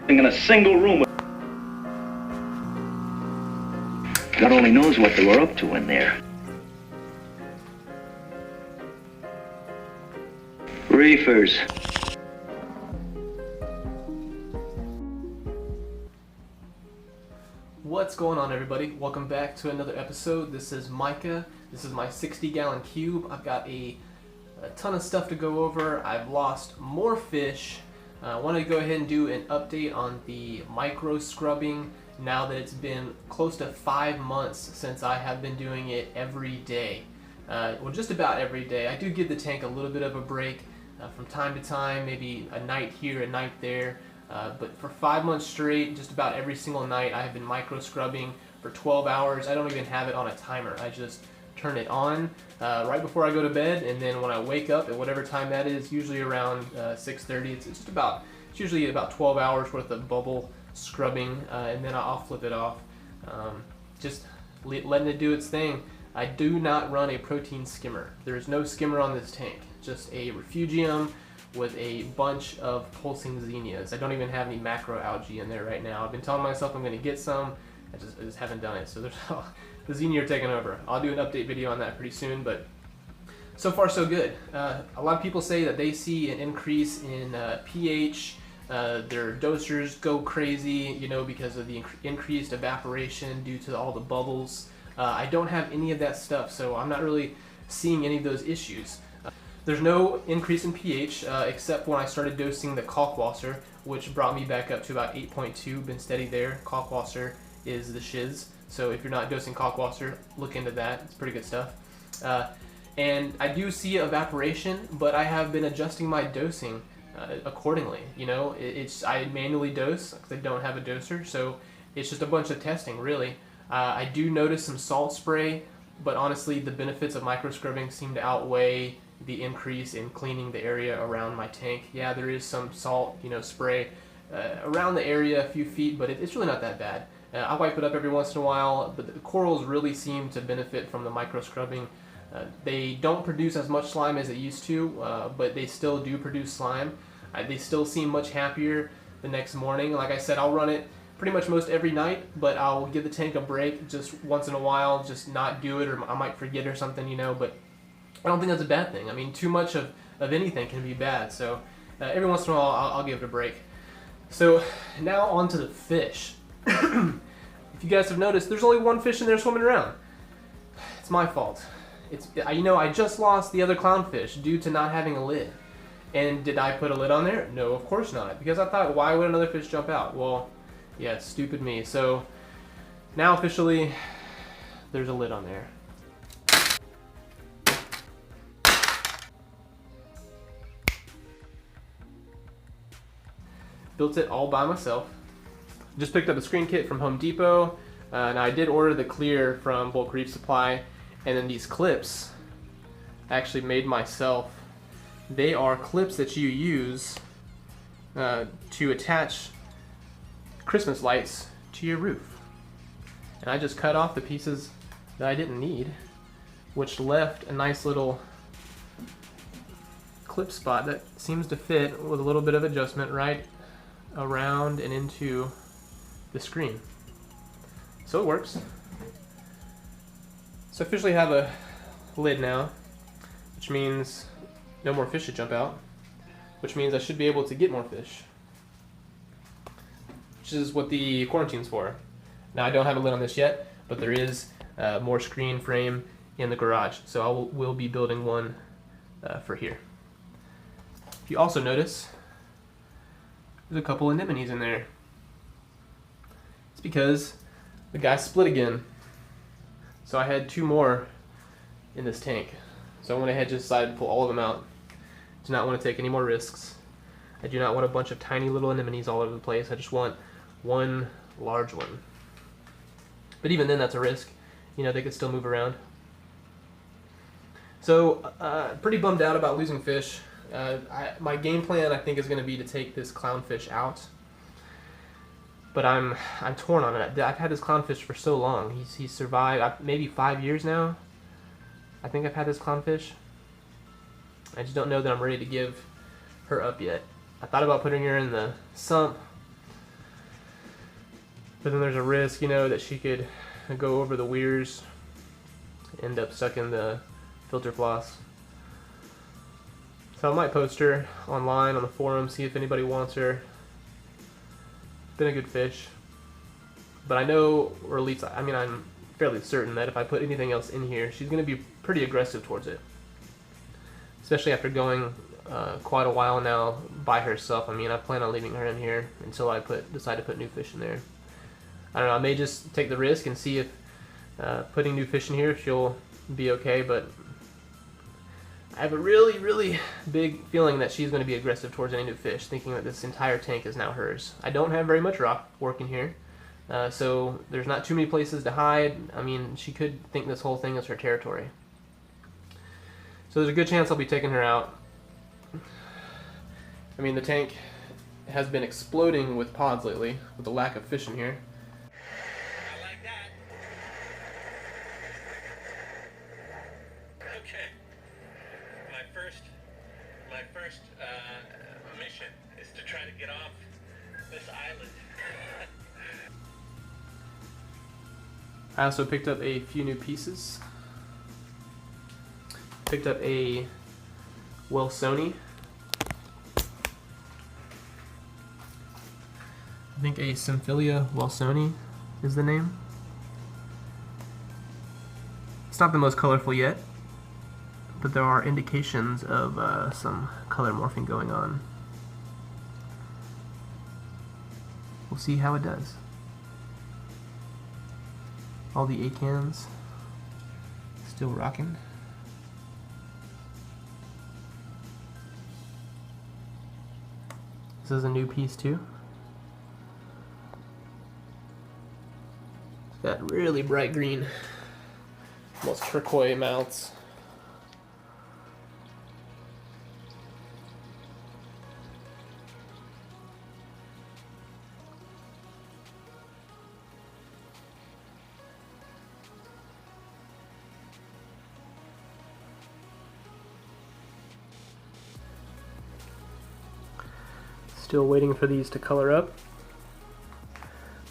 in a single room. God only knows what they were up to in there. Reefers. What's going on, everybody? Welcome back to another episode. This is Micah. This is my 60-gallon cube. I've got a ton of stuff to go over. I've lost more fish. I want to go ahead and do an update on the micro-scrubbing now that it's been close to 5 months since I have been doing it every day. Well, just about every day. I do give the tank a little bit of a break from time to time, maybe a night here, a night there. But for 5 months straight, just about every single night, I have been micro-scrubbing for 12 hours. I don't even have it on a timer. I just turn it on right before I go to bed, and then when I wake up at whatever time that is, usually around 6:30, it's usually about 12 hours worth of bubble scrubbing, and then I'll flip it off. Just letting it do its thing. I do not run a protein skimmer. There is no skimmer on this tank, just a refugium with a bunch of pulsing zinnias. I don't even have any macroalgae in there right now. I've been telling myself I'm going to get some. I just haven't done it. So there's the zinnia are taking over. I'll do an update video on that pretty soon, but so far so good. A lot of people say that they see an increase in pH. Their dosers go crazy, because of the increased evaporation due to all the bubbles. I don't have any of that stuff, so I'm not really seeing any of those issues. There's no increase in pH except when I started dosing the Kalkwasser, which brought me back up to about 8.2. Been steady there. Kalkwasser is the shiz. So if you're not dosing Kalkwasser, look into that. It's pretty good stuff. And I do see evaporation, but I have been adjusting my dosing accordingly. I manually dose because I don't have a doser, so it's just a bunch of testing, really. I do notice some salt spray, but honestly, the benefits of micro-scrubbing seem to outweigh the increase in cleaning the area around my tank. Yeah, there is some salt, spray around the area a few feet, but it's really not that bad. I wipe it up every once in a while, but the corals really seem to benefit from the micro-scrubbing. They don't produce as much slime as it used to, but they still do produce slime. They still seem much happier the next morning. Like I said, I'll run it pretty much most every night, but I'll give the tank a break just once in a while, just not do it, or I might forget or something, but I don't think that's a bad thing. I mean, too much of anything can be bad, so every once in a while I'll give it a break. So now on to the fish. If you guys have noticed, there's only one fish in there swimming around. It's my fault. I just lost the other clownfish due to not having a lid. And did I put a lid on there? No, of course not, because I thought, why would another fish jump out? Well, yeah, stupid me. So now officially there's a lid on there. Built it all by myself. Just picked up a screen kit from Home Depot. Now I did order the clear from Bulk Reef Supply, and then these clips I actually made myself. They are clips that you use to attach Christmas lights to your roof. And I just cut off the pieces that I didn't need, which left a nice little clip spot that seems to fit with a little bit of adjustment right around and into the screen. So it works. So I officially have a lid now, which means no more fish should jump out, which means I should be able to get more fish, which is what the quarantine's for. Now I don't have a lid on this yet, but there is more screen frame in the garage, so I will be building one for here. If you also notice, there's a couple anemones in there. It's because the guy split again. So I had 2 more in this tank. So I went ahead and just decided to pull all of them out. Do not want to take any more risks. I do not want a bunch of tiny little anemones all over the place. I just want one large one. But even then, that's a risk. They could still move around. So pretty bummed out about losing fish. My game plan, I think, is going to be to take this clownfish out. But I'm torn on it. I've had this clownfish for so long. He's survived maybe 5 years now. I think I've had this clownfish. I just don't know that I'm ready to give her up yet. I thought about putting her in the sump, But then there's a risk, you know, that she could go over the weirs, end up stuck in the filter floss. So I might post her online on the forum, see if anybody wants her. Been a good fish. But I know, or at least, I mean, I'm fairly certain that if I put anything else in here, she's going to be pretty aggressive towards it. Especially after going quite a while now by herself. I mean, I plan on leaving her in here until I decide to put new fish in there. I don't know, I may just take the risk and see if putting new fish in here, if she'll be okay, but I have a really, really big feeling that she's going to be aggressive towards any new fish, thinking that this entire tank is now hers. I don't have very much rock working here, so there's not too many places to hide. I mean, she could think this whole thing is her territory. So there's a good chance I'll be taking her out. I mean, the tank has been exploding with pods lately, with the lack of fish in here. I like that. Okay. My first mission is to try to get off this island. I also picked up a few new pieces. Picked up a Wilsoni. I think a Symphilia Wilsoni is the name. It's not the most colorful yet, but there are indications of some color morphing going on. We'll see how it does. All the acans still rocking. This is a new piece too. It's got really bright green, almost turquoise mouths. Still waiting for these to color up.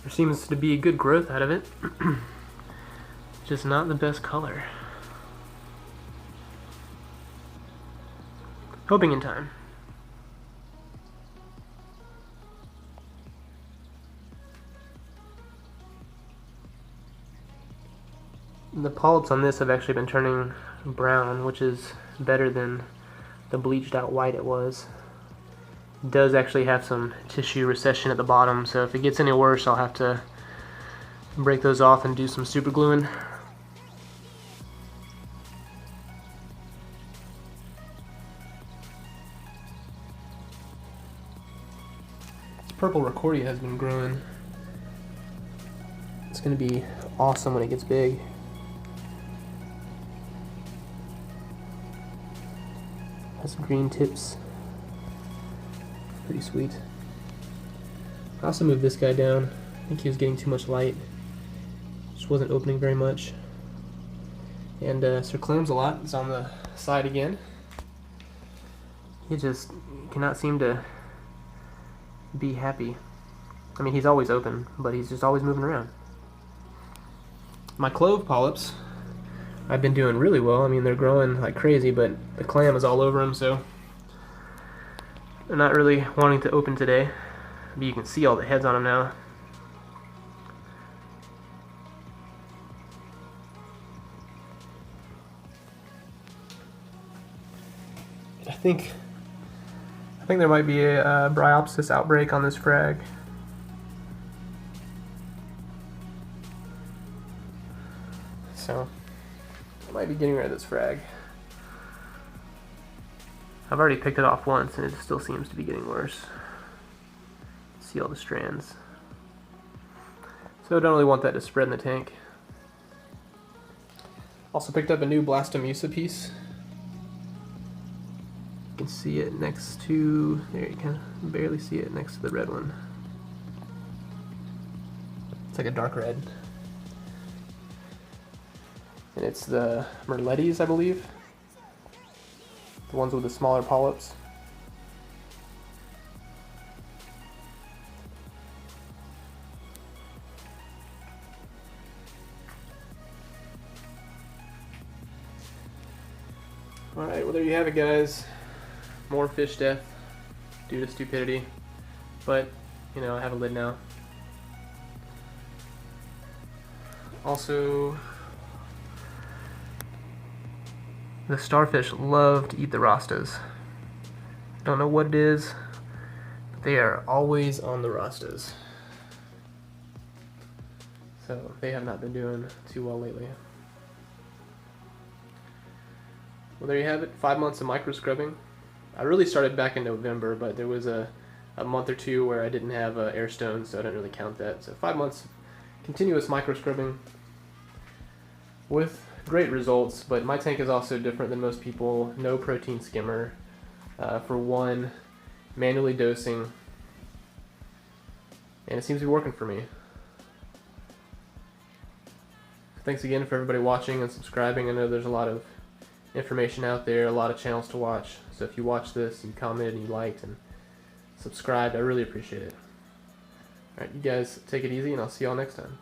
There seems to be good growth out of it. Just not the best color. Hoping in time. The polyps on this have actually been turning brown, which is better than the bleached out white it was. It does actually have some tissue recession at the bottom, so if it gets any worse I'll have to break those off and do some super gluing. This purple Ricordia has been growing. It's going to be awesome when it gets big. Has some green tips. Pretty sweet. I also moved this guy down. I think he was getting too much light. Just wasn't opening very much. And Sir Clams-a-Lot is on the side again. He just cannot seem to be happy. I mean, he's always open, but he's just always moving around. My clove polyps, I've been doing really well. I mean, they're growing like crazy, but the clam is all over them, so they're not really wanting to open today. But you can see all the heads on them now. I think there might be a Bryopsis outbreak on this frag. So I might be getting rid of this frag. I've already picked it off once and it still seems to be getting worse. See all the strands. So I don't really want that to spread in the tank. Also picked up a new Blastomusa piece. You can see it next to, there you can barely see it next to the red one. It's like a dark red. And it's the Merletes, I believe. The ones with the smaller polyps. Alright, well there you have it, guys. More fish death due to stupidity. But, you know, I have a lid now. Also, the starfish love to eat the rastas. Don't know what it is, but they are always on the rastas. So they have not been doing too well lately. Well, there you have it. 5 months of microscrubbing. I really started back in November, but there was a month or two where I didn't have air stones, so I don't really count that. So 5 months continuous microscrubbing with great results, but my tank is also different than most people. No protein skimmer. For one, manually dosing, and it seems to be working for me. Thanks again for everybody watching and subscribing. I know there's a lot of information out there, a lot of channels to watch, so if you watch this, you commented and you liked and subscribed, I really appreciate it. Alright, you guys take it easy, and I'll see y'all next time.